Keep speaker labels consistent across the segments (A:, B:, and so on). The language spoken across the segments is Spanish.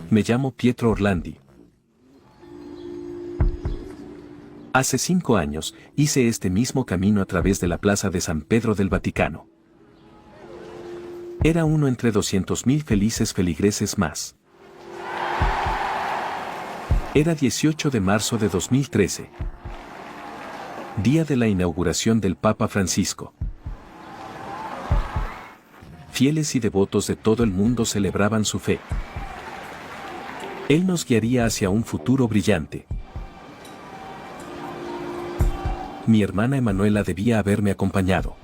A: Me llamo Pietro Orlandi. Hace 5 años, hice este mismo camino a través de la plaza de San Pedro del Vaticano. Era uno entre 200.000 felices feligreses más. Era 18 de marzo de 2013. Día de la inauguración del Papa Francisco. Fieles y devotos de todo el mundo celebraban su fe. Él nos guiaría hacia un futuro brillante. Mi hermana Emanuela debía haberme acompañado.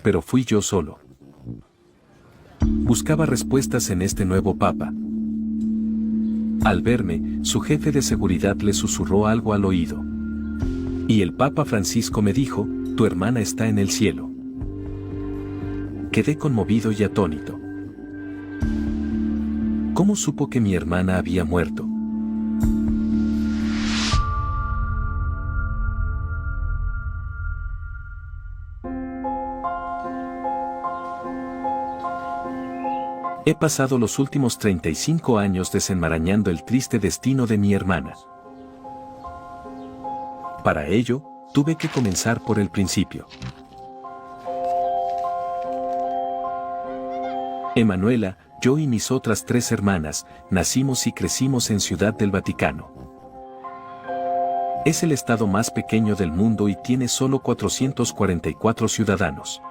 A: Pero fui yo solo. Buscaba respuestas en este nuevo Papa. Al verme, su jefe de seguridad le susurró algo al oído. Y el Papa Francisco me dijo, tu hermana está en el cielo. Quedé conmovido y atónito. ¿Cómo supo que mi hermana había muerto? He pasado los últimos 35 años desenmarañando el triste destino de mi hermana. Para ello, tuve que comenzar por el principio. Emanuela, yo y mis otras 3 hermanas, nacimos y crecimos en Ciudad del Vaticano. Es el estado más pequeño del mundo y tiene solo 444 ciudadanos.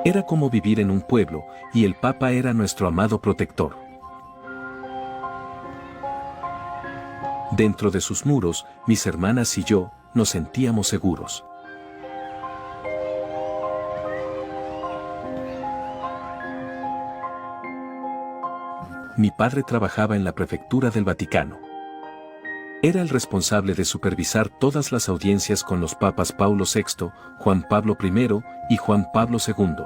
A: Era como vivir en un pueblo, y el Papa era nuestro amado protector. Dentro de sus muros, mis hermanas y yo, nos sentíamos seguros. Mi padre trabajaba en la prefectura del Vaticano. Era el responsable de supervisar todas las audiencias con los papas Paulo VI, Juan Pablo I y Juan Pablo II.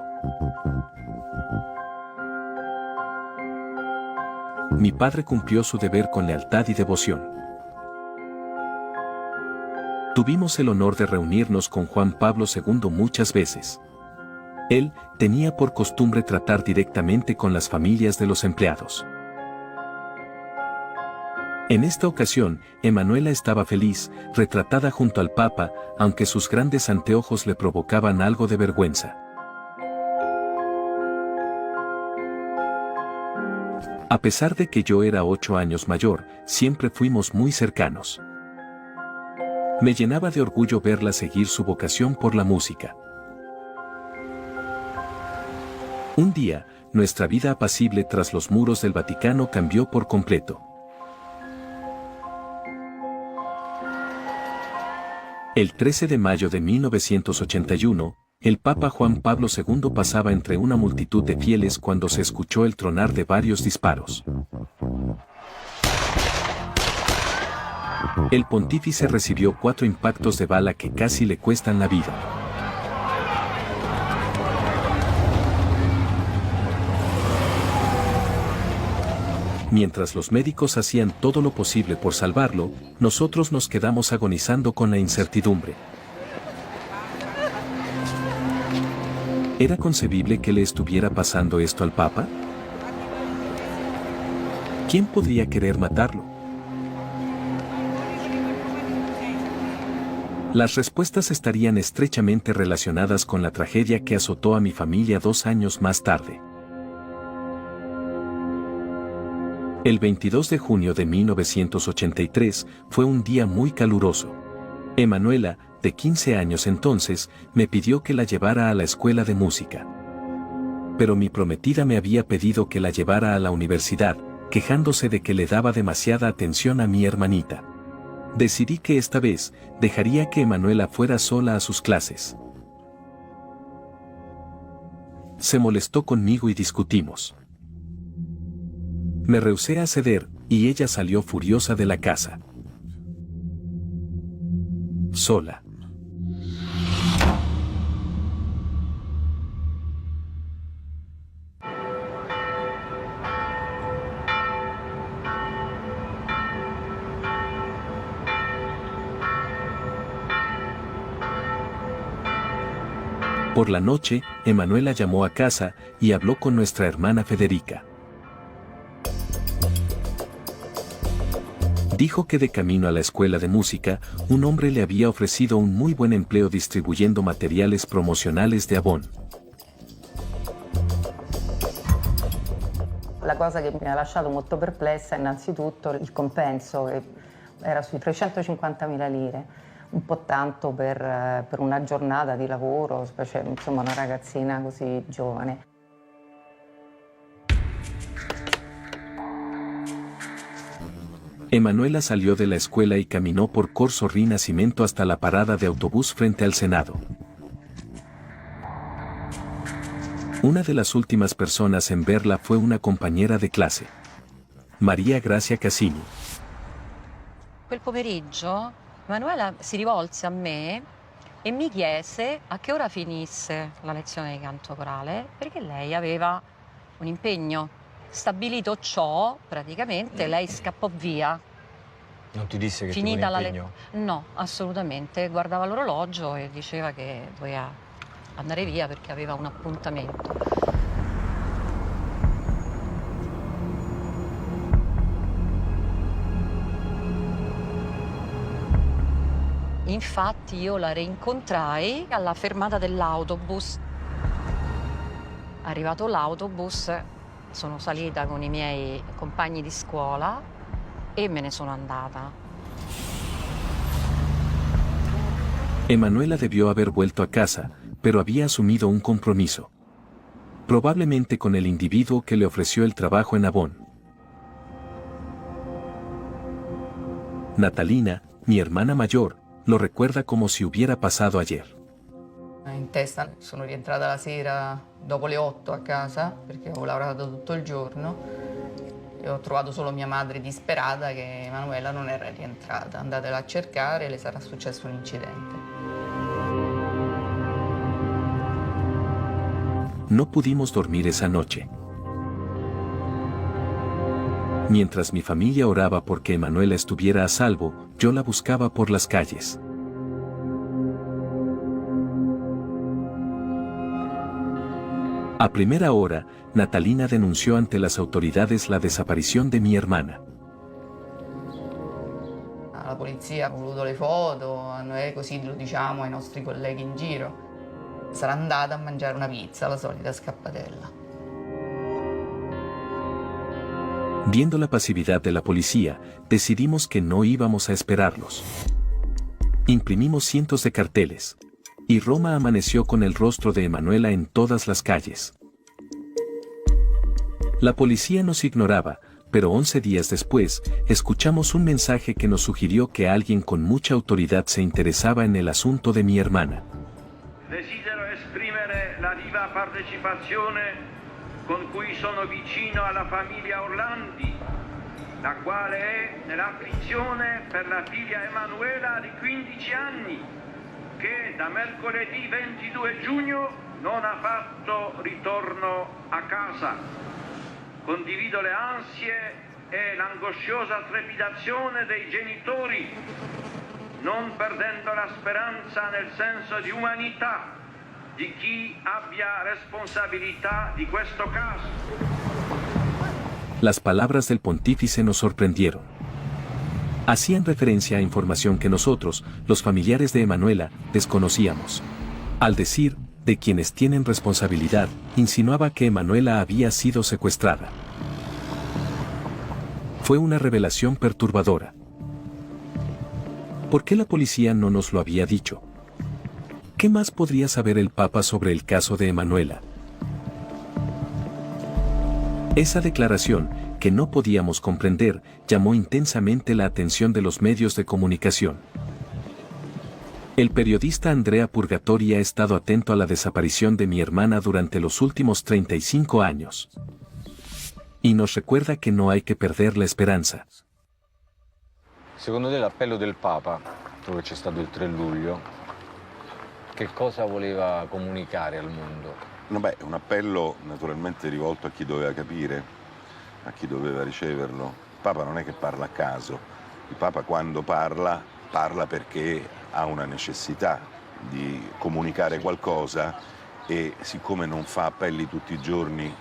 A: Mi padre cumplió su deber con lealtad y devoción. Tuvimos el honor de reunirnos con Juan Pablo II muchas veces. Él tenía por costumbre tratar directamente con las familias de los empleados. En esta ocasión, Emanuela estaba feliz, retratada junto al Papa, aunque sus grandes anteojos le provocaban algo de vergüenza. A pesar de que yo era 8 años mayor, siempre fuimos muy cercanos. Me llenaba de orgullo verla seguir su vocación por la música. Un día, nuestra vida apacible tras los muros del Vaticano cambió por completo. El 13 de mayo de 1981, el Papa Juan Pablo II pasaba entre una multitud de fieles cuando se escuchó el tronar de varios disparos. El pontífice recibió 4 impactos de bala que casi le cuestan la vida. Mientras los médicos hacían todo lo posible por salvarlo, nosotros nos quedamos agonizando con la incertidumbre. ¿Era concebible que le estuviera pasando esto al Papa? ¿Quién podría querer matarlo? Las respuestas estarían estrechamente relacionadas con la tragedia que azotó a mi familia 2 años más tarde. El 22 de junio de 1983 fue un día muy caluroso. Emanuela, de 15 años entonces, me pidió que la llevara a la escuela de música. Pero mi prometida me había pedido que la llevara a la universidad, quejándose de que le daba demasiada atención a mi hermanita. Decidí que esta vez, dejaría que Emanuela fuera sola a sus clases. Se molestó conmigo y discutimos. Me rehusé a ceder, y ella salió furiosa de la casa. Sola. Por la noche, Emanuela llamó a casa y habló con nuestra hermana Federica. Dijo que de camino a la escuela de música, un hombre le había ofrecido un muy buen empleo distribuyendo materiales promocionales de Avon.
B: La cosa che mi ha lasciato molto perplessa è innanzitutto il compenso, che era sui 350.000 lire, un po' tanto per una giornata di lavoro, specie insomma una ragazzina così giovane.
A: Emanuela salió de la escuela y caminó por Corso Rinascimento hasta la parada de autobús frente al Senado. Una de las últimas personas en verla fue una compañera de clase, Maria Grazia Casini.
C: Quel pomeriggio Emanuela si rivolse a me e mi chiese a che ora finisse la lezione di canto corale, perché lei aveva un impegno. Stabilito ciò, praticamente lei scappò via.
D: Non ti disse che
C: Finita
D: ti
C: la
D: impegno?
C: No, assolutamente. Guardava l'orologio e diceva che doveva andare via perché aveva un appuntamento. Infatti io la rincontrai alla fermata dell'autobus. Arrivato l'autobus, sono salita con i miei compagni di scuola e me ne sono andata.
A: Emanuela debió haber vuelto a casa, pero había asumido un compromiso. Probablemente con el individuo que le ofreció el trabajo en Avon. Natalina, mi hermana mayor, lo recuerda como si hubiera pasado ayer.
B: In testa sono rientrata la sera dopo le 8 a casa perché avevo lavorato tutto il giorno e ho trovato solo mia madre disperata che Emanuela non era rientrata. Andatela a cercare, le sarà successo un incidente.
A: No pudimos dormir esa noche. Mientras mi familia oraba porque Emanuela estuviera a salvo, yo la buscaba por las calles. A primera hora, Natalina denunció ante las autoridades la desaparición de mi hermana.
B: La polizia ha voluto le foto, noi così lo diciamo ai nostri colleghi in giro. Sarà andata a mangiare una pizza, la solita scappatella.
A: Viendo la pasividad de la policía, decidimos que no íbamos a esperarlos. Imprimimos cientos de carteles. Y Roma amaneció con el rostro de Emanuela en todas las calles. La policía nos ignoraba, pero 11 días después, escuchamos un mensaje que nos sugirió que alguien con mucha autoridad se interesaba en el asunto de mi hermana.
E: Desidero esprimere la viva partecipazione con cui sono vicino alla famiglia Orlandi, la quale è nell'afflizione per la figlia Emanuela di 15 anni, che da mercoledì 22 giugno non ha fatto ritorno a casa. Condivido le ansie e l'angosciosa trepidazione dei genitori, non perdendo la speranza nel senso di umanità di chi abbia responsabilità di questo caso.
A: Las palabras del pontífice nos sorprendieron. Hacían referencia a información que nosotros, los familiares de Emanuela, desconocíamos. Al decir, de quienes tienen responsabilidad, insinuaba que Emanuela había sido secuestrada. Fue una revelación perturbadora. ¿Por qué la policía no nos lo había dicho? ¿Qué más podría saber el Papa sobre el caso de Emanuela? Esa declaración, que no podíamos comprender, llamó intensamente la atención de los medios de comunicación. El periodista Andrea Purgatori ha estado atento a la desaparición de mi hermana durante los últimos 35 años. Y nos recuerda que no hay que perder la esperanza.
D: Secondo te l'appello del Papa, dove c'è stato il 3 luglio, che cosa voleva comunicare al mondo?
F: No, beh, un appello naturalmente rivolto a chi doveva capire, a chi doveva riceverlo. Il Papa non è che parla a caso, il Papa quando parla, parla perché ha una necessità di comunicare qualcosa e siccome non fa appelli tutti i giorni,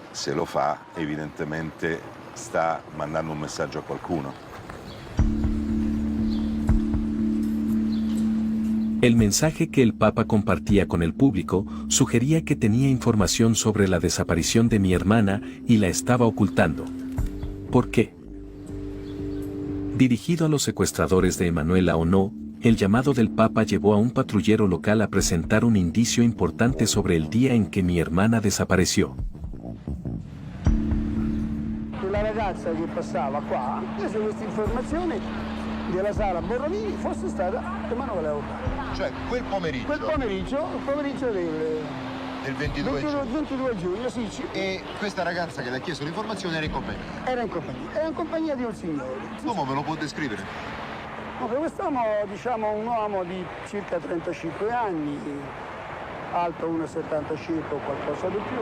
F: se lo fa evidentemente sta mandando un messaggio a qualcuno.
A: El mensaje que el Papa compartía con el público sugería que tenía información sobre la desaparición de mi hermana y la estaba ocultando. ¿Por qué? Dirigido a los secuestradores de Emanuela o no, el llamado del Papa llevó a un patrullero local a presentar un indicio importante sobre el día en que mi hermana desapareció.
G: La ragazza che passava qua prese questa informazione della sala Borromini fosse stata Emanuela Orlandi.
H: Cioè quel pomeriggio?
G: Il pomeriggio
H: del 22
G: giugno, sì.
H: E questa ragazza che le ha chiesto l'informazione era in compagnia?
G: Era in compagnia di un signore.
H: L'uomo me lo può descrivere?
G: Quest'uomo, diciamo, un uomo di circa 35 anni, alto 1,70 circa o qualcosa di più,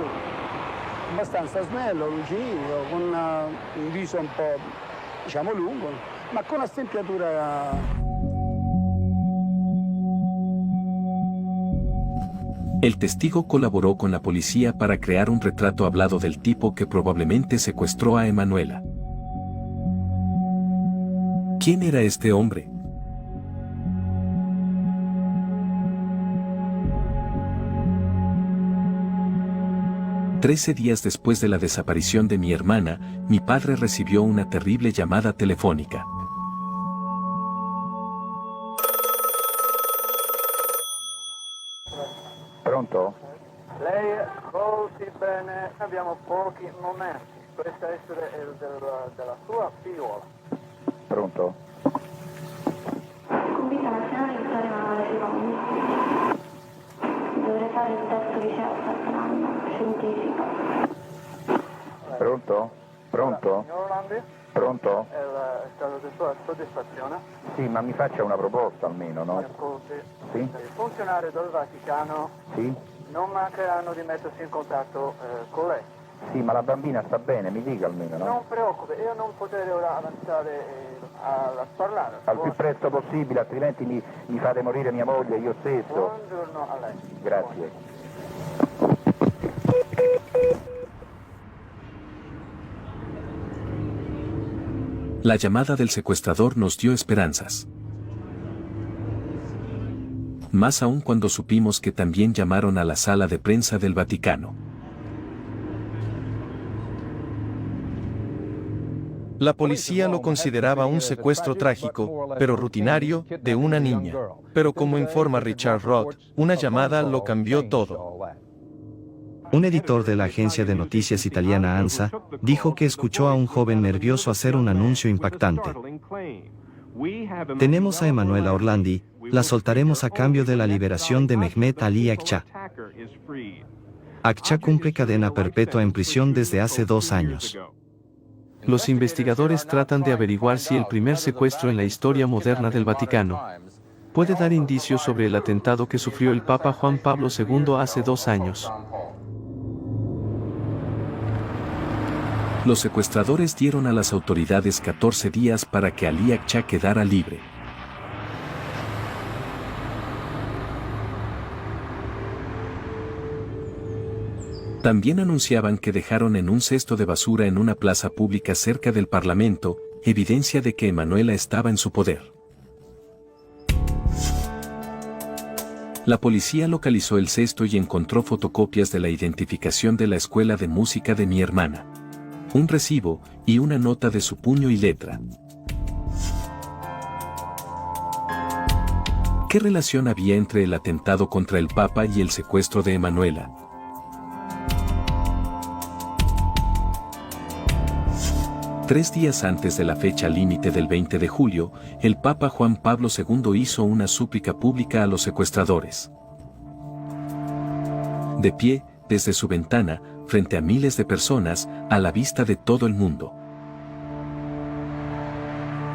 G: abbastanza snello, lucido, con un viso un po', diciamo, lungo, ma con una stempiatura.
A: El testigo colaboró con la policía para crear un retrato hablado del tipo que probablemente secuestró a Emanuela. ¿Quién era este hombre? Trece días después de la desaparición de mi hermana, mi padre recibió una terrible llamada telefónica.
I: Pronto?
J: Lei ascolti bene, abbiamo pochi momenti. Questo essere della sua figliola.
I: Pronto?
K: Convita nazionale di Vittorio Emanuele II. Dovrei fare il test che c'è quest'anno, scientifico.
I: Pronto? Pronto?
J: Signor Orlandi?
I: Pronto?
J: È il caso di sua soddisfazione?
I: Sì, ma mi faccia una proposta almeno, no?
J: Mi ascolti.
I: Sì?
J: I funzionari del Vaticano
I: Sì?
J: non mancheranno di mettersi in contatto con lei.
I: Sì, ma la bambina sta bene, mi dica almeno, no?
J: Non preoccupi, io non potrei ora avanzare a parlare.
I: Al più presto possibile, altrimenti mi fate morire mia moglie io stesso.
J: Buongiorno a lei.
I: Grazie.
A: La llamada del secuestrador nos dio esperanzas. Más aún cuando supimos que también llamaron a la sala de prensa del Vaticano.
L: La policía lo consideraba un secuestro trágico, pero rutinario, de una niña. Pero como informa Richard Roth, una llamada lo cambió todo.
M: Un editor de la agencia de noticias italiana ANSA dijo que escuchó a un joven nervioso hacer un anuncio impactante. Tenemos a Emanuela Orlandi, la soltaremos a cambio de la liberación de Mehmet Ali Akça. Akça cumple cadena perpetua en prisión desde hace 2 años.
L: Los investigadores tratan de averiguar si el primer secuestro en la historia moderna del Vaticano puede dar indicios sobre el atentado que sufrió el Papa Juan Pablo II hace 2 años.
A: Los secuestradores dieron a las autoridades 14 días para que Ali Akça quedara libre. También anunciaban que dejaron en un cesto de basura en una plaza pública cerca del Parlamento, evidencia de que Emanuela estaba en su poder. La policía localizó el cesto y encontró fotocopias de la identificación de la escuela de música de mi hermana, un recibo y una nota de su puño y letra. ¿Qué relación había entre el atentado contra el Papa y el secuestro de Emanuela? Tres días antes de la fecha límite del 20 de julio, el Papa Juan Pablo II hizo una súplica pública a los secuestradores. De pie, desde su ventana, frente a miles de personas, a la vista de todo el mundo.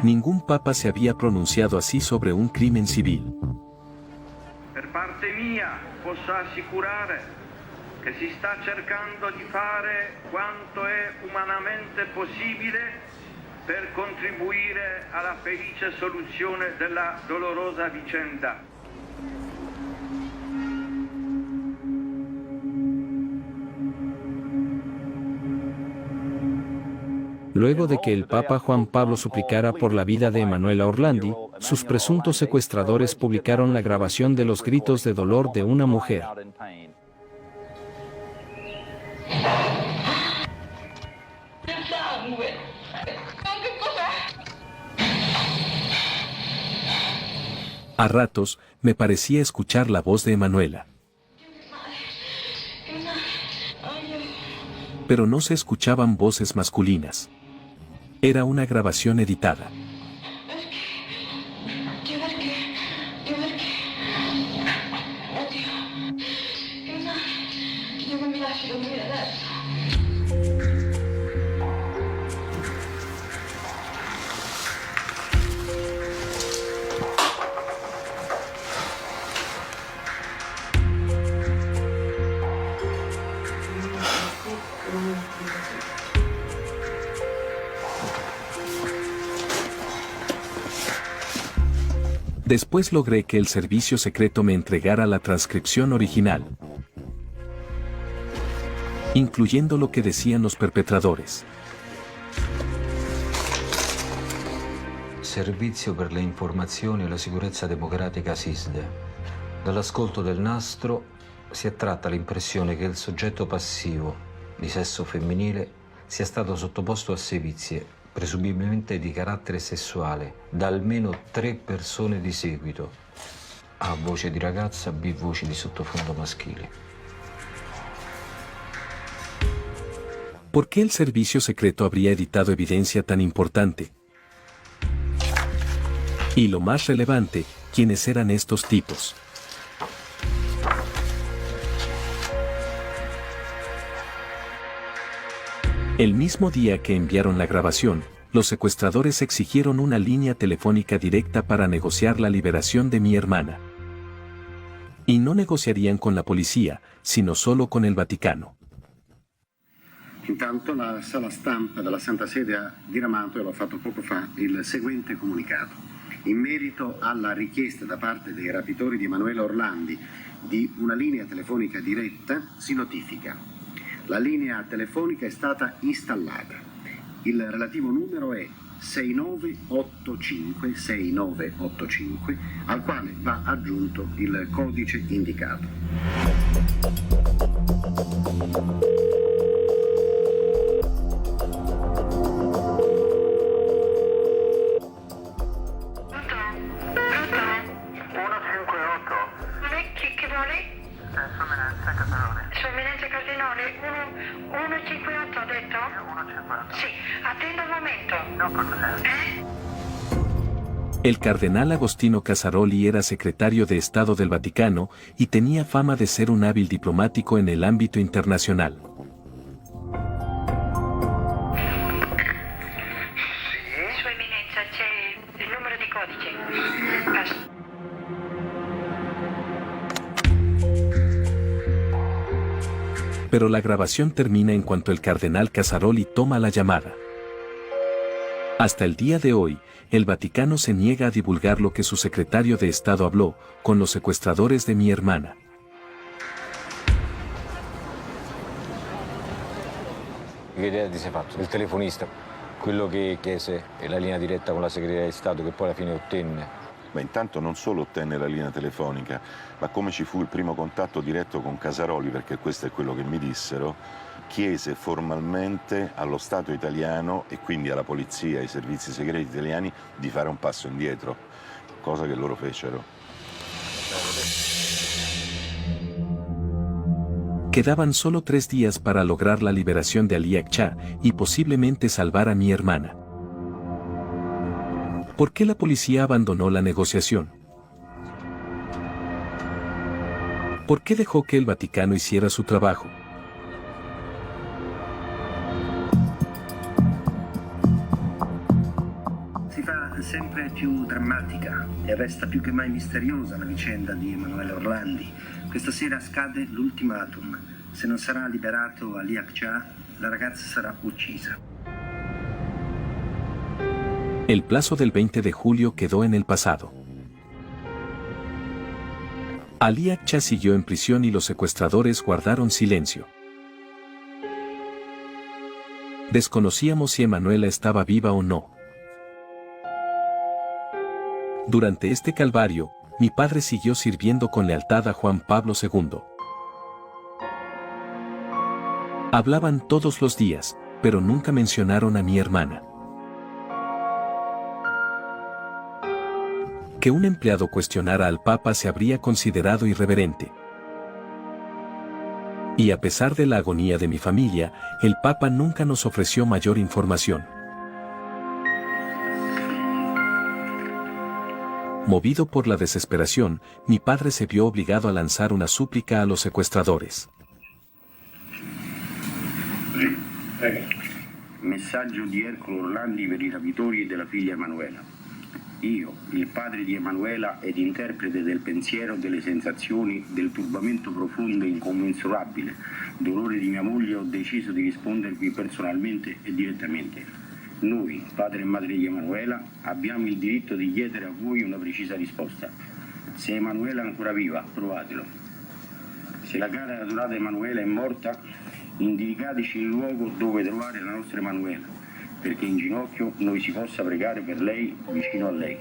A: Ningún papa se había pronunciado así sobre un crimen civil.
E: Per parte mia, posso assicurare che si sta cercando di fare quanto è umanamente possibile per contribuire alla felice soluzione della dolorosa vicenda.
N: Luego de que el Papa Juan Pablo suplicara por la vida de Emanuela Orlandi, sus presuntos secuestradores publicaron la grabación de los gritos de dolor de una mujer.
A: A ratos, me parecía escuchar la voz de Emanuela. Pero no se escuchaban voces masculinas. Era una grabación editada. Después logré que el servicio secreto me entregara la transcripción original, incluyendo lo que decían los perpetradores.
D: Servizio per le informazioni e la sicurezza democratica SISDE. Dall'ascolto del nastro si attratta l'impressione che il soggetto passivo, di sesso femminile, sia stato sottoposto a sevizie, presumibilmente di carattere sessuale, da almeno 3 persone di seguito. A voce di ragazza, B voci di sottofondo maschili.
A: ¿Por qué el servicio secreto habría editado evidencia tan importante? Y lo más relevante, ¿quiénes eran estos tipos? El mismo día que enviaron la grabación, los secuestradores exigieron una línea telefónica directa para negociar la liberación de mi hermana. Y no negociarían con la policía, sino solo con el Vaticano.
O: Intanto la sala stampa della Santa Sede ha diramato, e l'ho fatto poco fa, il seguente comunicato. In merito alla richiesta da parte dei rapitori di Emanuela Orlandi di una linea telefonica diretta, si notifica: la linea telefonica è stata installata. Il relativo numero è 6985, al quale va aggiunto il codice indicato.
K: Sua Eminenza Cardinale, 158 ha detto? 158. Sì, attenda un momento.
A: El cardenal Agostino Casaroli era secretario de Estado del Vaticano y tenía fama de ser un hábil diplomático en el ámbito internacional.
K: Sua Eminenza, c'è il numero di codice.
A: Pero la grabación termina en cuanto el cardenal Casaroli toma la llamada. Hasta el día de hoy, el Vaticano se niega a divulgar lo que su secretario de Estado habló con los secuestradores de mi hermana.
D: Che idea ti sei fatto? Il telefonista, quello che chiese la linea diretta con la segreteria di Stato, che poi alla fine ottenne.
F: Ma intanto non solo ottenne la linea telefonica, ma come ci fu il primo contatto diretto con Casaroli, perché questo è quello che mi dissero, chiese formalmente allo Stato italiano e quindi alla polizia e ai servizi segreti italiani di fare un passo indietro, cosa che loro fecero.
A: Quedaban solo 3 días para lograr la liberación de Ali Akcha y posiblemente salvar a mi hermana. ¿Por qué la policía abandonó la negociación? ¿Por qué dejó que el Vaticano hiciera su trabajo?
O: Si fa sempre più drammatica e resta più che mai misteriosa la vicenda di Emanuela Orlandi. Questa sera scade l'ultimatum. Se non sarà liberato Ali Akcha, la ragazza sarà uccisa.
A: El plazo del 20 de julio quedó en el pasado. Ali Akcha siguió en prisión y los secuestradores guardaron silencio. Desconocíamos si Emanuela estaba viva o no. Durante este calvario, mi padre siguió sirviendo con lealtad a Juan Pablo II. Hablaban todos los días, pero nunca mencionaron a mi hermana. Que un empleado cuestionara al Papa se habría considerado irreverente. Y a pesar de la agonía de mi familia, el Papa nunca nos ofreció mayor información. Movido por la desesperación, mi padre se vio obligado a lanzar una súplica a los secuestradores.
P: Messaggio di Ercole Orlandi per i rapitori della figlia Emanuela. Io, il padre di Emanuela ed interprete del pensiero, delle sensazioni, del turbamento profondo e incommensurabile, dolore di mia moglie, ho deciso di rispondervi personalmente e direttamente. Noi, padre e madre di Emanuela, abbiamo il diritto di chiedere a voi una precisa risposta. Se Emanuela è ancora viva, provatelo. Se la cara e adorata Emanuela è morta, indicateci il luogo dove trovare la nostra Emanuela, perché in ginocchio noi si possa pregare per lei, vicino a lei.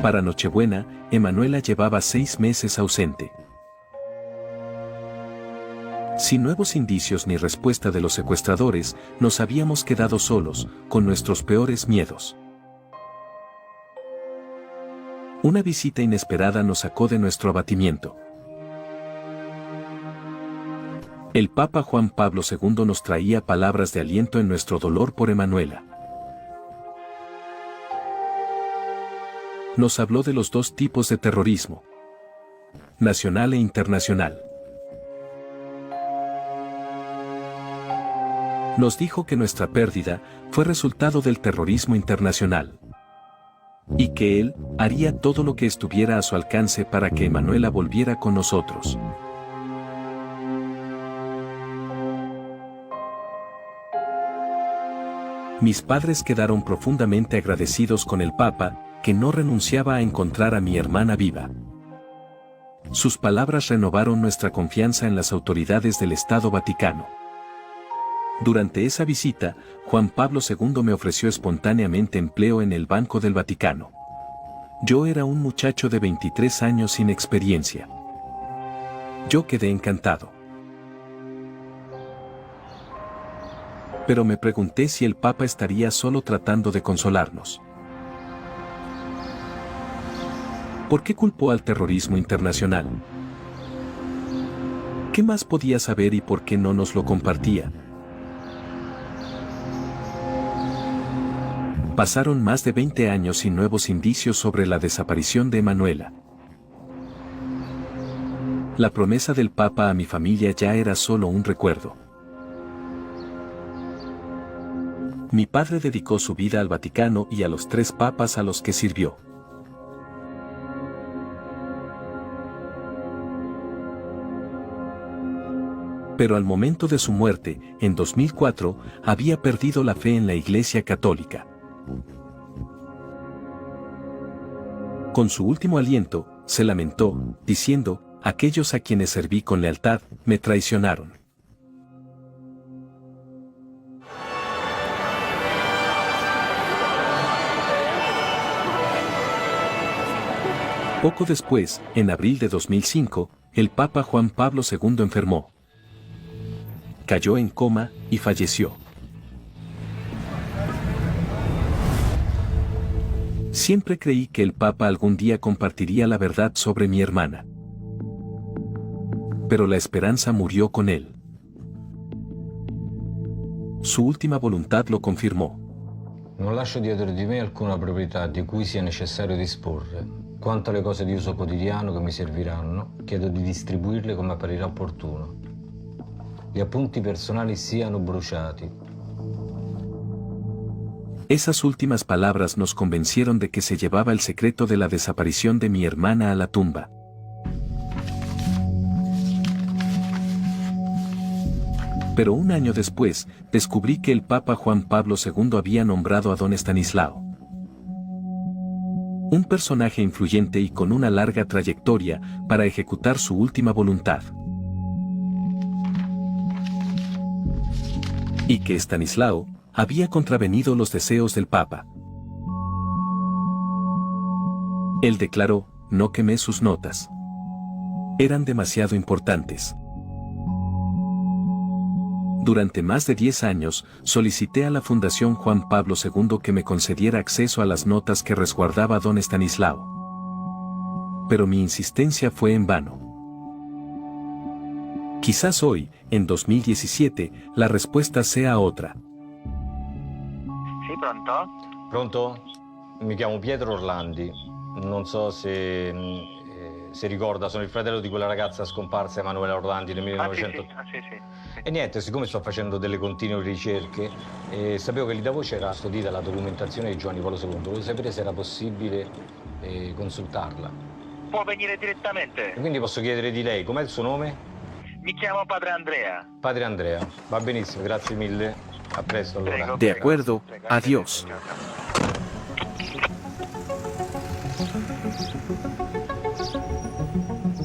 A: Para Nochebuena, Emanuela llevaba 6 meses ausente. Sin nuevos indicios ni respuesta de los secuestradores, nos habíamos quedado solos, con nuestros peores miedos. Una visita inesperada nos sacó de nuestro abatimiento. El Papa Juan Pablo II nos traía palabras de aliento en nuestro dolor por Emanuela. Nos habló de los 2 tipos de terrorismo, nacional e internacional. Nos dijo que nuestra pérdida fue resultado del terrorismo internacional y que él haría todo lo que estuviera a su alcance para que Emanuela volviera con nosotros. Mis padres quedaron profundamente agradecidos con el Papa, que no renunciaba a encontrar a mi hermana viva. Sus palabras renovaron nuestra confianza en las autoridades del Estado Vaticano. Durante esa visita, Juan Pablo II me ofreció espontáneamente empleo en el Banco del Vaticano. Yo era un muchacho de 23 años sin experiencia. Yo quedé encantado. Pero me pregunté si el Papa estaría solo tratando de consolarnos. ¿Por qué culpó al terrorismo internacional? ¿Qué más podía saber y por qué no nos lo compartía? Pasaron más de 20 años sin nuevos indicios sobre la desaparición de Emanuela. La promesa del Papa a mi familia ya era solo un recuerdo. Mi padre dedicó su vida al Vaticano y a los 3 papas a los que sirvió. Pero al momento de su muerte, en 2004, había perdido la fe en la Iglesia Católica. Con su último aliento, se lamentó, diciendo: aquellos a quienes serví con lealtad, me traicionaron. Poco después, en abril de 2005, el Papa Juan Pablo II enfermó. Cayó en coma y falleció. Siempre creí que el Papa algún día compartiría la verdad sobre mi hermana. Pero la esperanza murió con él. Su última voluntad lo confirmò.
D: Non lascio dietro di me alcuna proprietà di cui sia necessario disporre. Quanto alle cose di uso quotidiano che mi serviranno, chiedo di distribuirle come apparirà opportuno. Gli appunti personali siano bruciati.
A: Esas últimas palabras nos convencieron de que se llevaba el secreto de la desaparición de mi hermana a la tumba. Pero un año después, descubrí que el Papa Juan Pablo II había nombrado a don Estanislao, un personaje influyente y con una larga trayectoria, para ejecutar su última voluntad. Y que Estanislao había contravenido los deseos del Papa. Él declaró: no quemé sus notas. Eran demasiado importantes. Durante más de 10 años, solicité a la Fundación Juan Pablo II que me concediera acceso a las notas que resguardaba don Estanislao. Pero mi insistencia fue en vano. Quizás hoy, en 2017, la respuesta sea otra.
Q: Sì, pronto?
D: Pronto? Mi chiamo Pietro Orlandi. Non so se ricorda, sono il fratello di quella ragazza scomparsa, Emanuela Orlandi, nel 1900.
Q: Sì.
D: E niente, siccome sto facendo delle continue ricerche, sapevo che lì da voce era custodita la documentazione di Giovanni Paolo II. Volevo sapere se era possibile consultarla.
Q: Può venire direttamente.
D: E quindi posso chiedere di lei, com'è il suo nome?
Q: Mi chiamo Padre Andrea.
D: Padre Andrea, va benissimo, grazie mille. A presto allora.
L: De acuerdo, adiós.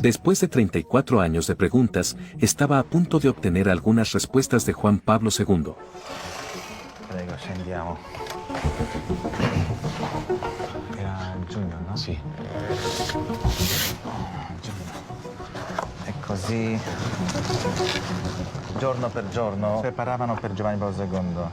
A: Después de 34 años de preguntas, estaba a punto de obtener algunas respuestas de Juan Pablo II.
R: Prego, scendiamo. Era giugno, no?
D: Sì.
R: E così, giorno per giorno, preparavano per Giovanni Paolo II.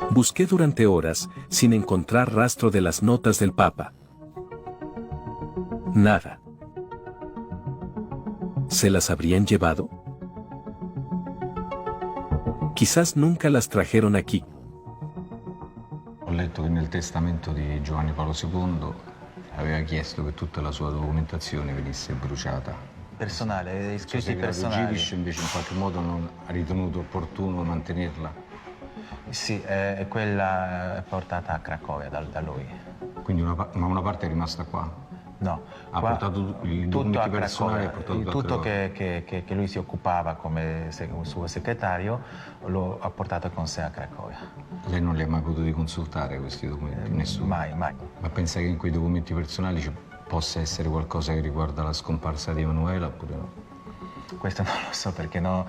A: Busqué durante horas, sin encontrar rastro de las notas del Papa. Nada. ¿Se las habrían llevado? Quizás nunca las trajeron aquí.
D: Ho letto che nel testamento di Giovanni Paolo II aveva chiesto che tutta la sua documentazione venisse bruciata.
R: Personale, scritti personali.
D: Giudice invece in qualche modo non ha ritenuto opportuno mantenerla.
R: Sì, quella è portata a Cracovia da lui.
D: Quindi una parte è rimasta qua?
R: No.
D: Ha portato i documenti personali,
R: tutto che lui si occupava come suo segretario lo ha portato con sé a Cracovia.
D: Lei non li ha mai potuti consultare questi documenti? Nessuno?
R: Mai.
D: Ma pensa che in quei documenti personali ci possa essere qualcosa che riguarda la scomparsa di Emanuela oppure no?
R: Questo non lo so perché non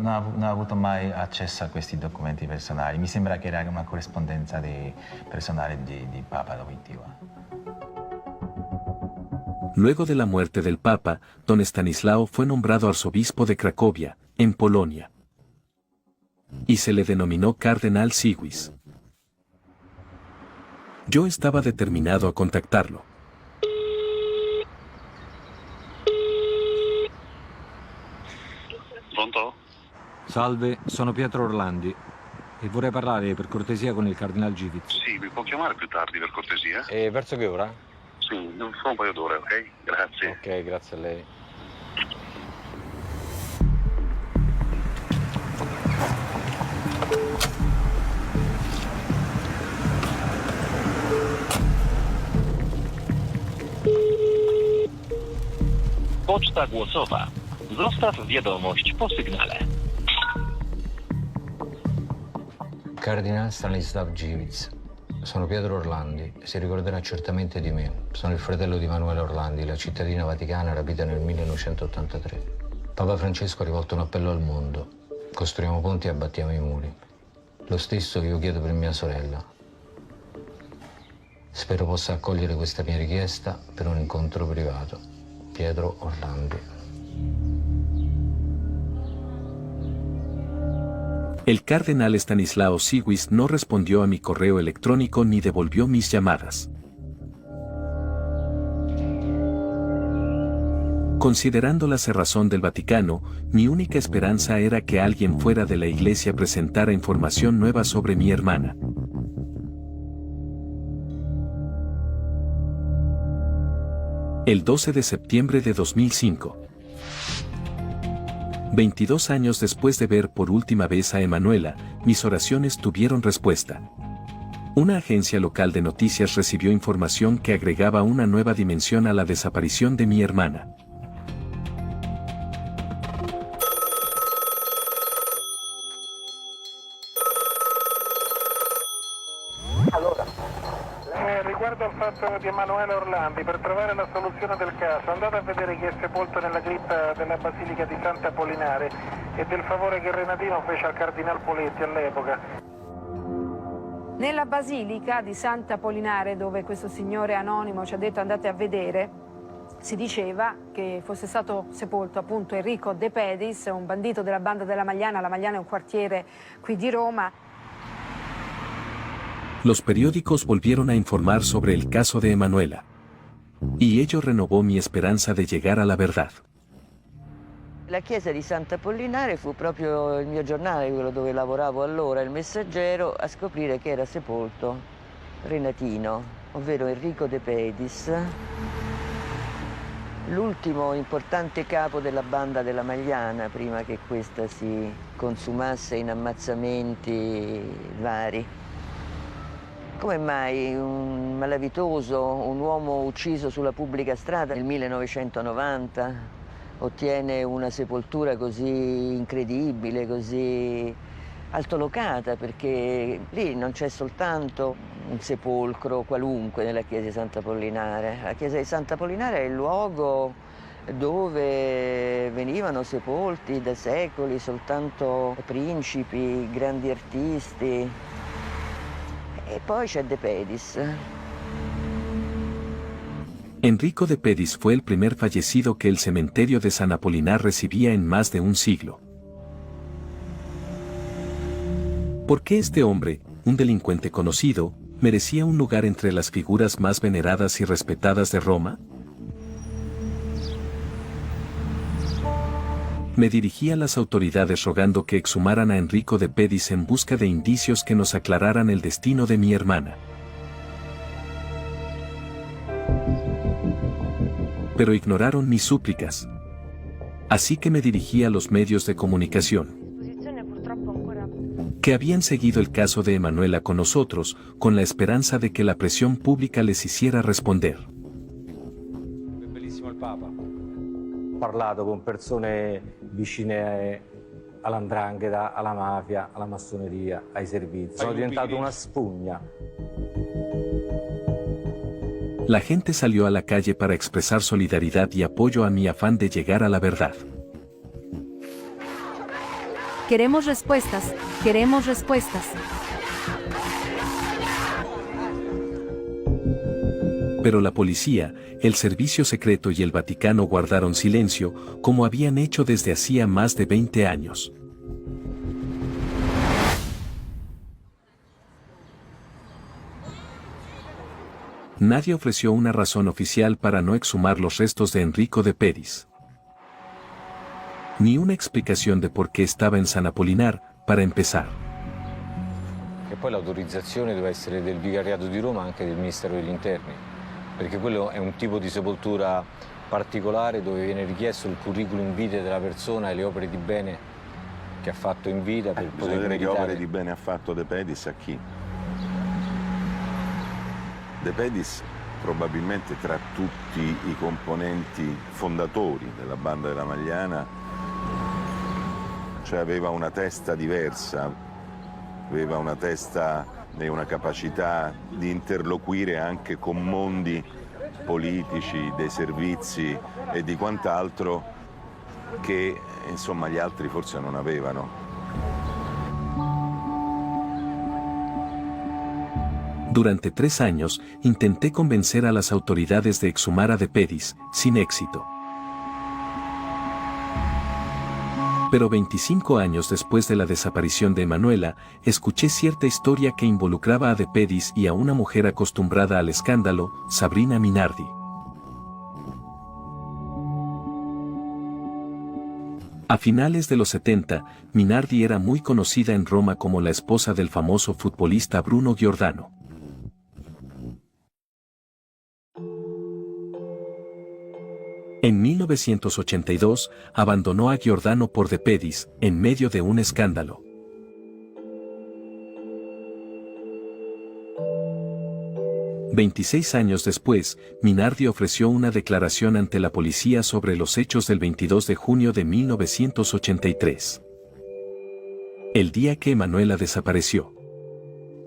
R: ho avuto mai accesso a questi documenti personali. Mi sembra che era una corrispondenza personale di Papa Wojtyła.
A: Luego de la muerte del Papa, don Estanislao fue nombrado arzobispo de Cracovia, en Polonia. Y se le denominó Cardenal Sigwis. Yo estaba determinado a contactarlo.
Q: Pronto?
D: Salve, sono Pietro Orlandi e vorrei parlare per cortesia con il Cardinal Givitz.
Q: Sì, mi può chiamare più tardi per cortesia?
D: E verso che ora?
Q: Sì, non so un paio d'ore, ok? Grazie.
D: Ok, grazie a lei.
S: Poczta głosowa. Zostaw wiadomość po sygnale.
D: Cardinal Stanislav Givitz. Sono Pietro Orlandi, si ricorderà certamente di me. Sono il fratello di Emanuela Orlandi, la cittadina vaticana rapita nel 1983. Papa Francesco ha rivolto un appello al mondo. Costruiamo ponti e abbattiamo i muri. Lo stesso io chiedo per mia sorella. Spero possa accogliere questa mia richiesta per un incontro privato. Pietro Orlandi.
A: El cardenal Estanislao Sigwis no respondió a mi correo electrónico ni devolvió mis llamadas. Considerando la cerrazón del Vaticano, mi única esperanza era que alguien fuera de la iglesia presentara información nueva sobre mi hermana. El 12 de septiembre de 2005. 22 años después de ver por última vez a Emanuela, mis oraciones tuvieron respuesta. Una agencia local de noticias recibió información que agregaba una nueva dimensión a la desaparición de mi hermana.
J: Riguardo al fatto di Emanuela Orlandi, per trovare la soluzione del caso, andate a vedere chi è sepolto nella cripta della Basilica di Sant'Apollinare e del favore che Renatino fece al Cardinal Poletti all'epoca.
T: Nella Basilica di Sant'Apollinare, dove questo signore anonimo ci ha detto andate a vedere, si diceva che fosse stato sepolto appunto Enrico De Pedis, un bandito della banda della Magliana. La Magliana è un quartiere qui di Roma.
A: Los periódicos volvieron a informar sobre el caso de Emanuela. Y ello renovó mi esperanza de llegar a la verdad.
U: La chiesa di Sant'Apollinare fu proprio il mio giornale, quello dove lavoravo allora, Il Messaggero, a scoprire che era sepolto Renatino, ovvero Enrico De Pedis, l'ultimo importante capo della banda della Magliana, prima che questa si consumasse in ammazzamenti vari. Come mai un malavitoso, un uomo ucciso sulla pubblica strada nel 1990 ottiene una sepoltura così incredibile, così altolocata, perché lì non c'è soltanto un sepolcro qualunque nella chiesa di Sant'Apollinare. La chiesa di Sant'Apollinare è il luogo dove venivano sepolti da secoli soltanto principi, grandi artisti. E poi c'è De Pedis.
A: Enrico De Pedis fue el primer fallecido que el cementerio de San Apolinar recibía en más de un siglo. ¿Por qué este hombre, un delincuente conocido, merecía un lugar entre las figuras más veneradas y respetadas de Roma? Me dirigí a las autoridades rogando que exhumaran a Enrico De Pedis en busca de indicios que nos aclararan el destino de mi hermana. Pero ignoraron mis súplicas. Así que me dirigí a los medios de comunicación, que habían seguido el caso de Emanuela con nosotros, con la esperanza de que la presión pública les hiciera responder.
D: Bellissimo il Papa. Ho parlato con persone vicine all''ndrangheta, alla mafia, alla massoneria, ai servizi. Sono diventato una spugna.
A: La gente salió a la calle para expresar solidaridad y apoyo a mi afán de llegar a la verdad.
V: Queremos respuestas, queremos respuestas.
A: Pero la policía, el servicio secreto y el Vaticano guardaron silencio, como habían hecho desde hacía más de 20 años. Nadie ofreció una razón oficial para no exhumar los restos de Enrico De Pedis. Ni una explicación de por qué estaba en San Apolinar, para empezar.
D: E poi l'autorizzazione deve essere del Vicariato di Roma, anche del Ministero degli Interni, perché quello è un tipo di sepoltura particolare dove viene richiesto il curriculum vitae della persona e le opere di bene che ha fatto in vita per poter
F: vedere che
D: meritare.
F: opere di bene ha fatto De Pedis a chi? De Pedis probabilmente tra tutti i componenti fondatori della banda della Magliana, cioè aveva una testa diversa, aveva una testa e una capacità di interloquire anche con mondi politici, dei servizi e di quant'altro che insomma gli altri forse non avevano.
A: Durante 3 años, intenté convencer a las autoridades de exhumar a De Pedis, sin éxito. Pero 25 años después de la desaparición de Emanuela, escuché cierta historia que involucraba a De Pedis y a una mujer acostumbrada al escándalo, Sabrina Minardi. A finales de los 70, Minardi era muy conocida en Roma como la esposa del famoso futbolista Bruno Giordano. En 1982, abandonó a Giordano por De Pedis, en medio de un escándalo. «26 años después, Minardi ofreció una declaración ante la policía sobre los hechos del 22 de junio de 1983. El día que Emanuela desapareció.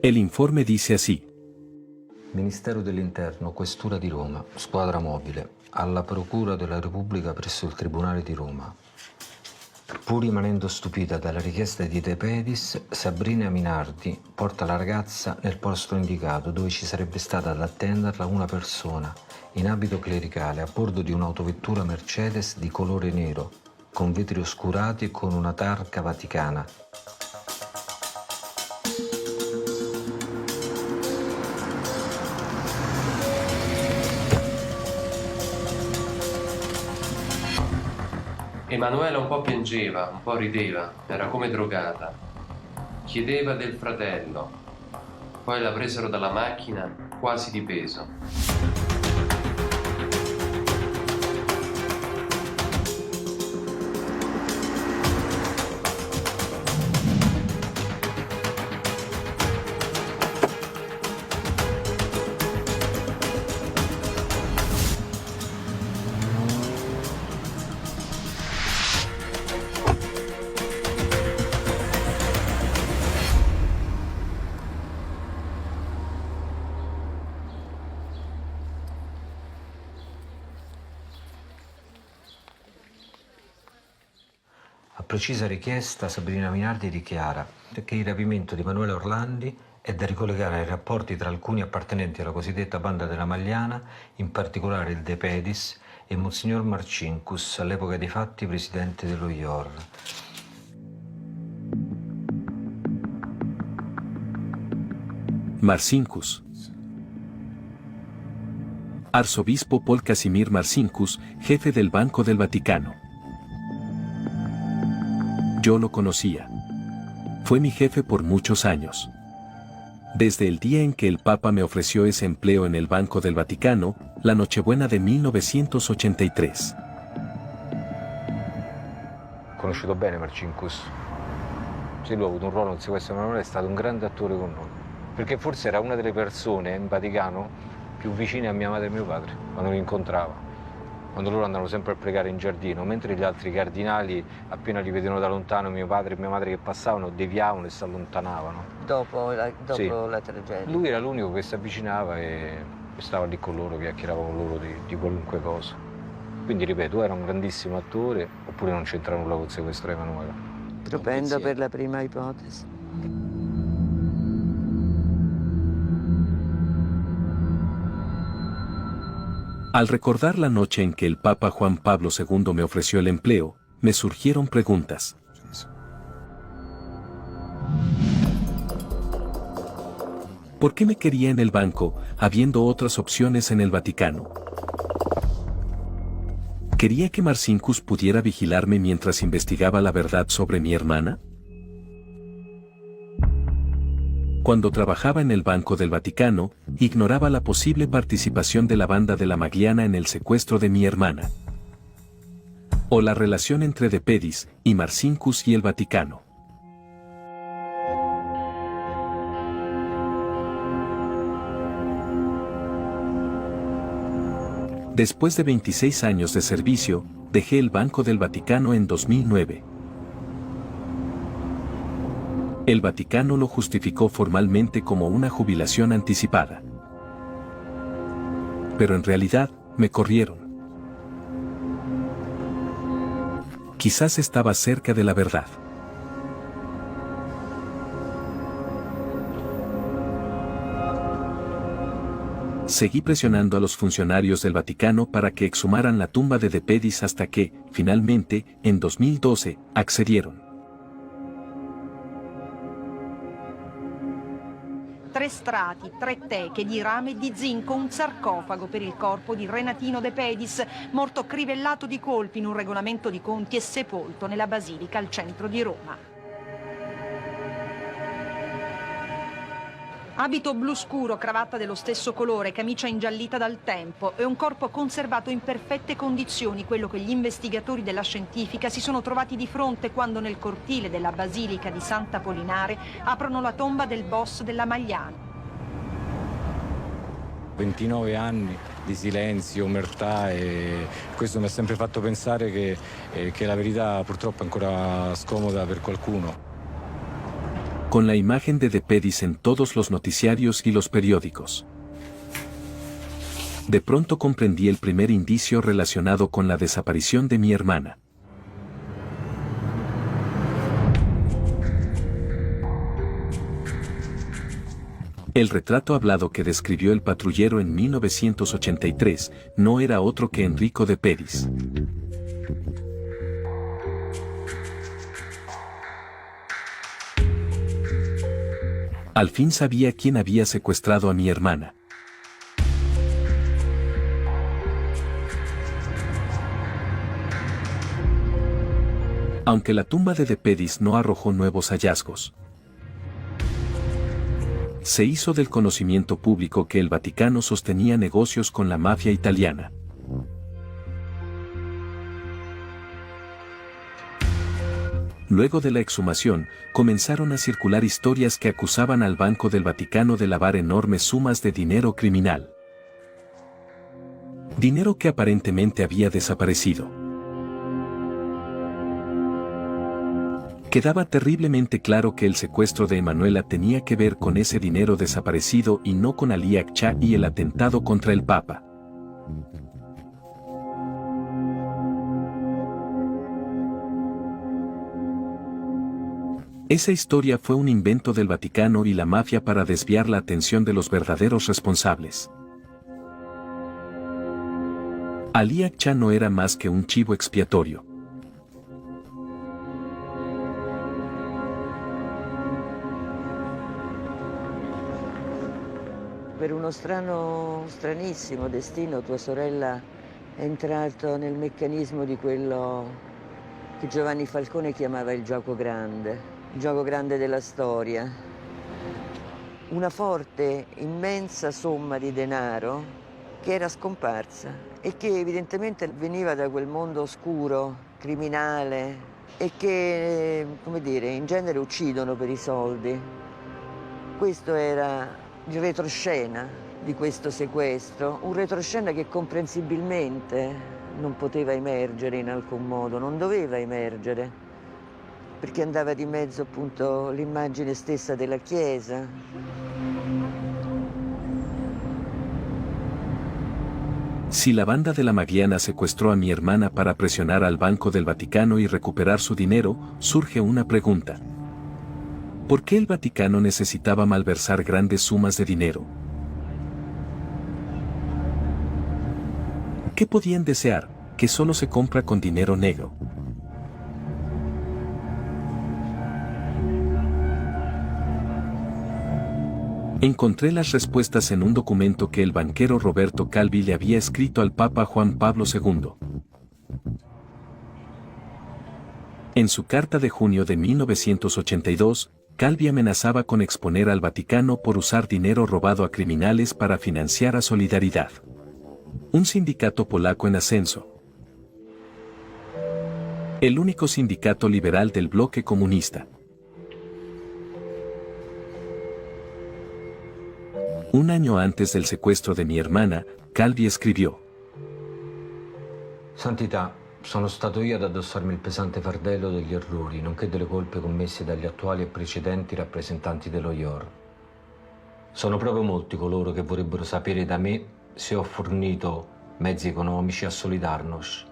A: El informe dice así.
D: Ministero dell'Interno, Questura di Roma, squadra mobile, alla Procura della Repubblica presso il Tribunale di Roma. Pur rimanendo stupita dalla richiesta di De Pedis, Sabrina Minardi porta la ragazza nel posto indicato dove ci sarebbe stata ad attenderla una persona in abito clericale a bordo di un'autovettura Mercedes di colore nero, con vetri oscurati e con una targa vaticana.
B: Emanuela un po' piangeva, un po' rideva, era come drogata. Chiedeva del fratello. Poi la presero dalla macchina, quasi di peso.
D: A precisa richiesta, Sabrina Minardi dichiara che il rapimento di Emanuela Orlandi è da ricollegare ai rapporti tra alcuni appartenenti alla cosiddetta banda della Magliana, in particolare il De Pedis e Monsignor Marcinkus, all'epoca dei fatti presidente dello IOR.
A: Marcinkus. Arzobispo Paul Casimir Marcinkus, jefe del Banco del Vaticano. Yo lo conocía. Fue mi jefe por muchos años. Desde el día en que el Papa me ofreció ese empleo en el Banco del Vaticano, la Nochebuena de 1983.
D: Conosciuto bene Marcinkus. Sì, lui ha avuto un ruolo nel sequestro di Emanuela, è stato un grande attore con noi. Perché forse era una delle persone in Vaticano più vicine a mia madre e mio padre, quando li incontrava. Quando loro andavano sempre a pregare in giardino, mentre gli altri cardinali, appena li vedevano da lontano, mio padre e mia madre che passavano, deviavano e si allontanavano.
U: Dopo la
D: Sì.
U: tragedia.
D: Lui era l'unico che si avvicinava e stava lì con loro, chiacchierava con loro di qualunque cosa. Quindi, ripeto, era un grandissimo attore, oppure non c'entra nulla col sequestro di Emanuela.
U: Propendo per la prima ipotesi.
A: Al recordar la noche en que el Papa Juan Pablo II me ofreció el empleo, me surgieron preguntas. ¿Por qué me quería en el banco, habiendo otras opciones en el Vaticano? ¿Quería que Marcinkus pudiera vigilarme mientras investigaba la verdad sobre mi hermana? Cuando trabajaba en el Banco del Vaticano, ignoraba la posible participación de la banda de la Magliana en el secuestro de mi hermana. O la relación entre De Pedis y Marcinkus y el Vaticano. Después de 26 años de servicio, dejé el Banco del Vaticano en 2009. El Vaticano lo justificó formalmente como una jubilación anticipada. Pero en realidad, me corrieron. Quizás estaba cerca de la verdad. Seguí presionando a los funcionarios del Vaticano para que exhumaran la tumba de De Pedis hasta que, finalmente, en 2012, accedieron.
C: 3 strati, 3 teche di rame e di zinco, un sarcofago per il corpo di Renatino De Pedis, morto crivellato di colpi in un regolamento di conti e sepolto nella basilica al centro di Roma. Abito blu scuro, cravatta dello stesso colore, camicia ingiallita dal tempo e un corpo conservato in perfette condizioni, quello che gli investigatori della scientifica si sono trovati di fronte quando nel cortile della Basilica di Sant'Apollinare aprono la tomba del boss della Magliana.
G: 29 anni di silenzio, omertà, e questo mi ha sempre fatto pensare che la verità purtroppo è ancora scomoda per qualcuno.
A: Con la imagen de Pedis en todos los noticiarios y los periódicos. De pronto comprendí el primer indicio relacionado con la desaparición de mi hermana. El retrato hablado que describió el patrullero en 1983 no era otro que Enrico de Pedis. Al fin sabía quién había secuestrado a mi hermana. Aunque la tumba de Pedis no arrojó nuevos hallazgos, se hizo del conocimiento público que el Vaticano sostenía negocios con la mafia italiana. Luego de la exhumación, comenzaron a circular historias que acusaban al Banco del Vaticano de lavar enormes sumas de dinero criminal. Dinero que aparentemente había desaparecido. Quedaba terriblemente claro que el secuestro de Emanuela tenía que ver con ese dinero desaparecido y no con Ali Akça y el atentado contra el Papa. Esa historia fue un invento del Vaticano y la mafia para desviar la atención de los verdaderos responsables. Ali Akça no era más que un chivo expiatorio.
U: Per uno stranissimo destino tua sorella è entrato nel meccanismo di quello che Giovanni Falcone chiamava il gioco grande della storia. Una forte, immensa somma di denaro che era scomparsa e che evidentemente veniva da quel mondo oscuro, criminale e che, come dire, in genere uccidono per i soldi. Questo era il retroscena di questo sequestro, un retroscena che comprensibilmente non poteva emergere in alcun modo, non doveva emergere, perché andava di mezzo appunto l'immagine stessa della Chiesa.
A: Si la banda de la Magliana secuestró a mi hermana para presionar al Banco del Vaticano y recuperar su dinero, surge una pregunta. ¿Por qué el Vaticano necesitaba malversar grandes sumas de dinero? ¿Qué podían desear? Que solo se compra con dinero negro. Encontré las respuestas en un documento que el banquero Roberto Calvi le había escrito al Papa Juan Pablo II. En su carta de junio de 1982, Calvi amenazaba con exponer al Vaticano por usar dinero robado a criminales para financiar a Solidaridad, un sindicato polaco en ascenso. El único sindicato liberal del bloque comunista. Un año antes del secuestro de mi hermana, Calvi escribió:
D: Santità, sono stato io ad addossarmi il pesante fardello degli errori, nonché delle colpe commesse dagli attuali e precedenti rappresentanti dello IOR. Sono proprio molti coloro che vorrebbero sapere da me se ho fornito mezzi economici a Solidarnosc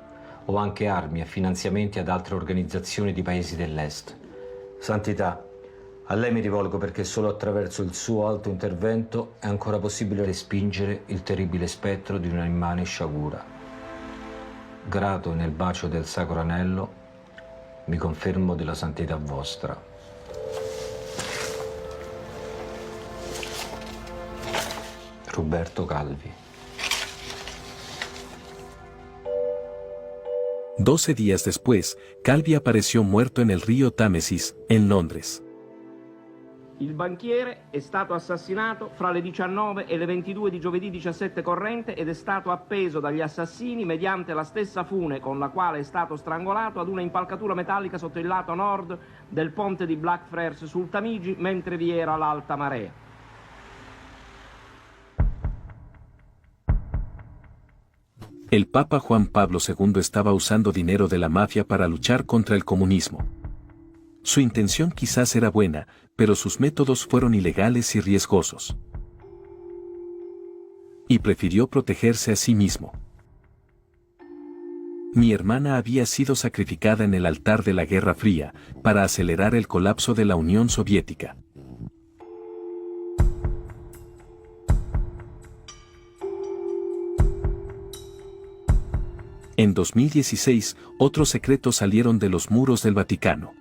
D: o anche armi e finanziamenti ad altre organizzazioni di paesi dell'Est. Santità, a lei mi rivolgo perché solo attraverso il suo alto intervento è ancora possibile respingere il terribile spettro di una immane sciagura. Grato nel bacio del Sacro Anello, mi confermo della santità vostra. Roberto Calvi.
A: 12 días después, Calvi apareció muerto en el río Támesis, en Londres.
H: Il banchiere è stato assassinato fra le 19 e le 22 di giovedì 17 corrente ed è stato appeso dagli assassini mediante la stessa fune con la quale è stato strangolato ad una impalcatura metallica sotto il lato nord del ponte di Blackfriars sul Tamigi mentre vi era l'alta marea.
A: El Papa Juan Pablo II estaba usando dinero de la mafia para luchar contra el comunismo. Su intención quizás era buena, pero sus métodos fueron ilegales y riesgosos. Y prefirió protegerse a sí mismo. Mi hermana había sido sacrificada en el altar de la Guerra Fría, para acelerar el colapso de la Unión Soviética. En 2016, otros secretos salieron de los muros del Vaticano.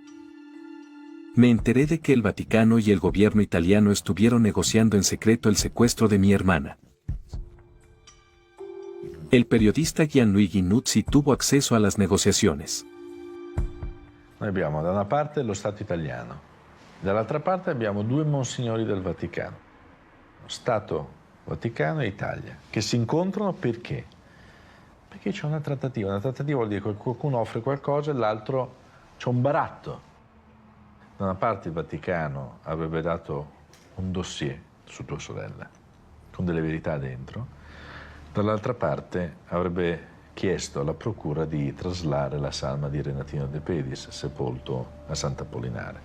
A: Me enteré de que el Vaticano y el gobierno italiano estuvieron negociando en secreto el secuestro de mi hermana. El periodista Gianluigi Nuzzi tuvo acceso a las negociaciones.
I: Noi abbiamo da una parte lo Stato italiano, dall'altra parte abbiamo due monsignori del Vaticano, Stato Vaticano e Italia, che si incontrano perché? Perché c'è una trattativa vuol dire che qualcuno offre qualcosa e l'altro c'è un baratto. Da una parte il Vaticano avrebbe dato un dossier su tua sorella, con delle verità dentro, dall'altra parte avrebbe chiesto alla procura di traslare la salma di Renatino De Pedis, sepolto a Sant'Apollinare.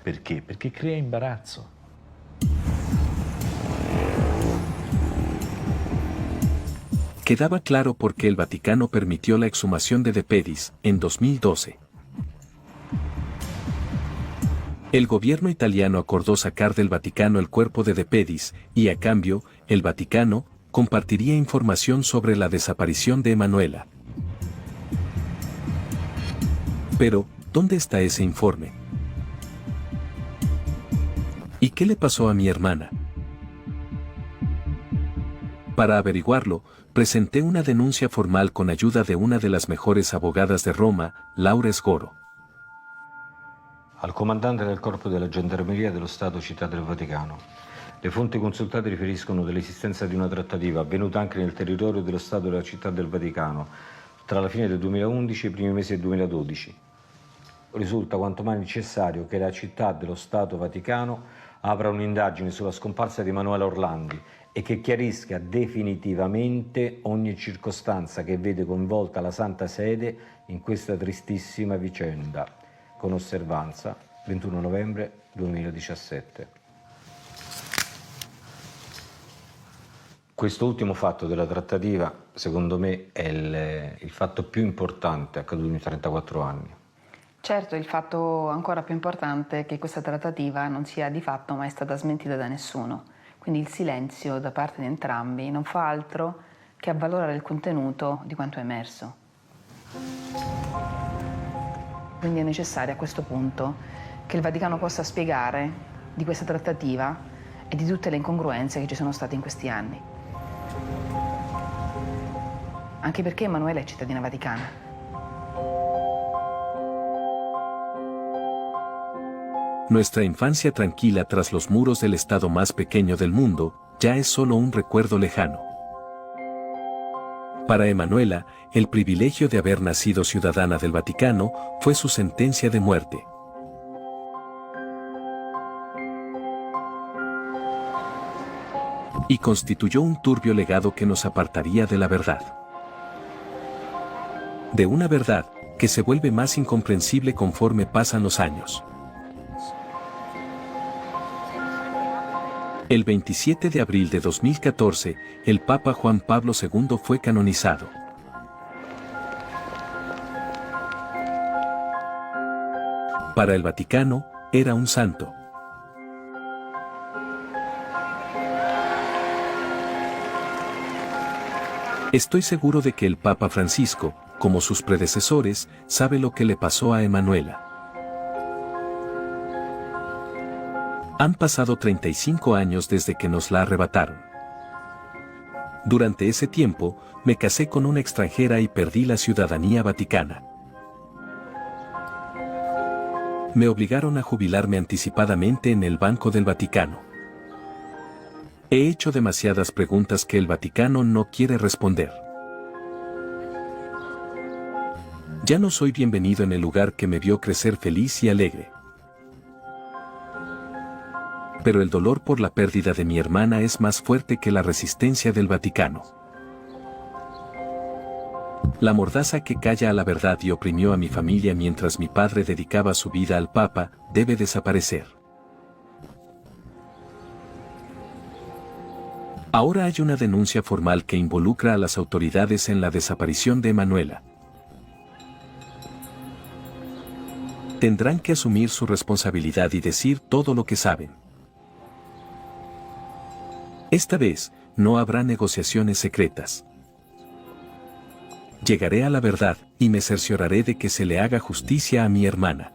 I: Perché? Perché crea imbarazzo.
A: Quedaba claro por qué el Vaticano permitió la exhumación de De Pedis en 2012. El gobierno italiano acordó sacar del Vaticano el cuerpo de De Pedis, y a cambio, el Vaticano compartiría información sobre la desaparición de Emanuela. Pero, ¿dónde está ese informe? ¿Y qué le pasó a mi hermana? Para averiguarlo, presenté una denuncia formal con ayuda de una de las mejores abogadas de Roma, Laura Sgoro.
D: Al comandante del Corpo della Gendarmeria dello Stato Città del Vaticano. Le fonti consultate riferiscono dell'esistenza di una trattativa avvenuta anche nel territorio dello Stato della Città del Vaticano tra la fine del 2011 e i primi mesi del 2012. Risulta quanto mai necessario che la Città dello Stato Vaticano apra un'indagine sulla scomparsa di Emanuela Orlandi e che chiarisca definitivamente ogni circostanza che vede coinvolta la Santa Sede in questa tristissima vicenda. Con osservanza, 21 novembre 2017. Questo ultimo fatto della trattativa, secondo me, è il fatto più importante accaduto in 34 anni.
W: Certo, il fatto ancora più importante è che questa trattativa non sia di fatto mai stata smentita da nessuno. Quindi il silenzio da parte di entrambi non fa altro che avvalorare il contenuto di quanto è emerso. Quindi è necessario a questo punto che il Vaticano possa spiegare di questa trattativa e di tutte le incongruenze che ci sono state in questi anni. Anche perché Emanuela è cittadina vaticana.
A: Nuestra infancia tranquila tras los muros del estado más pequeño del mundo, ya es solo un recuerdo lejano. Para Emanuela, el privilegio de haber nacido ciudadana del Vaticano fue su sentencia de muerte. Y constituyó un turbio legado que nos apartaría de la verdad. De una verdad que se vuelve más incomprensible conforme pasan los años. El 27 de abril de 2014, el Papa Juan Pablo II fue canonizado. Para el Vaticano, era un santo. Estoy seguro de que el Papa Francisco, como sus predecesores, sabe lo que le pasó a Emanuela. Han pasado 35 años desde que nos la arrebataron. Durante ese tiempo, me casé con una extranjera y perdí la ciudadanía vaticana. Me obligaron a jubilarme anticipadamente en el Banco del Vaticano. He hecho demasiadas preguntas que el Vaticano no quiere responder. Ya no soy bienvenido en el lugar que me vio crecer feliz y alegre. Pero el dolor por la pérdida de mi hermana es más fuerte que la resistencia del Vaticano. La mordaza que calla a la verdad y oprimió a mi familia mientras mi padre dedicaba su vida al Papa, debe desaparecer. Ahora hay una denuncia formal que involucra a las autoridades en la desaparición de Emanuela. Tendrán que asumir su responsabilidad y decir todo lo que saben. Esta vez, no habrá negociaciones secretas. Llegaré a la verdad, y me cercioraré de que se le haga justicia a mi hermana.